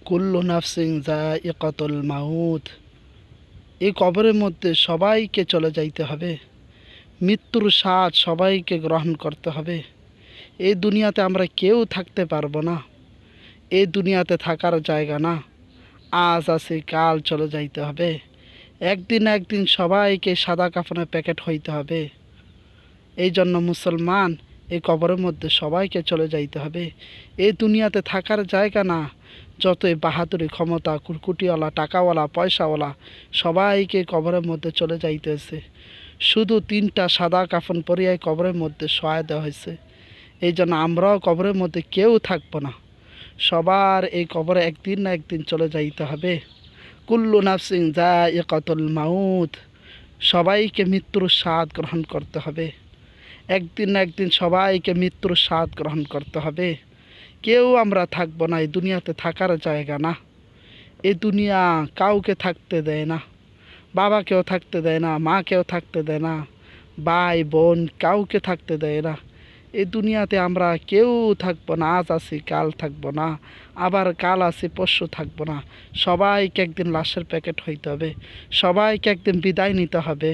কুল্লু নাফসিন যায়িকাতুল মাউত। এই কবরের মধ্যে সবাইকে চলে যাইতে হবে। মৃত্যুর স্বাদ সবাইকে গ্রহণ করতে হবে। এই দুনিয়াতে আমরা কেউ থাকতে পারবো না। এই দুনিয়াতে থাকার জায়গা না। আজ আছে কাল চলে যাইতে হবে। একদিন একদিন সবাইকে সাদা কাফনের প্যাকেট হইতে হবে। এই জন্য মুসলমান, এই কবরের মধ্যে সবাইকে চলে যাইতে হবে। এই দুনিয়াতে থাকার জায়গা না। যতই বাহাদুরি, ক্ষমতা, কুটকুটিওয়ালা, টাকাওয়ালা, পয়সাওয়ালা, সবাইকে কবরের মধ্যে চলে যাইতেছে। শুধু 3টা সাদা কাফন পরিয়ায় কবরের মধ্যে শোয়া দেওয়া হয়েছে। এই জন্য আমরাও কবরের মধ্যে কেউ থাকবো না। সবার এই কবরে একদিন না একদিন চলে যাইতে হবে। কুল্লু নাফসিন যায়িকাতুল মাউত। সবাইকে মৃত্যুর স্বাদ গ্রহণ করতে হবে। একদিন না একদিন সবাইকে মৃত্যুর স্বাদ গ্রহণ করতে হবে। কেউ আমরা থাকবো না। এই দুনিয়াতে থাকার জায়গা না। এই দুনিয়া কাউকে থাকতে দেয় না। বাবাকেও থাকতে দেয় না, মাকেও থাকতে দেয় না, ভাই বোন কাউকে থাকতে দেয় না। এই দুনিয়াতে আমরা কেউ থাকবো না। আজ আছি কাল থাকবো না, আবার কাল আছি পরশু থাকবো না। সবাইকে একদিন লাশের প্যাকেট হইতে হবে। সবাইকে একদিন বিদায় নিতে হবে।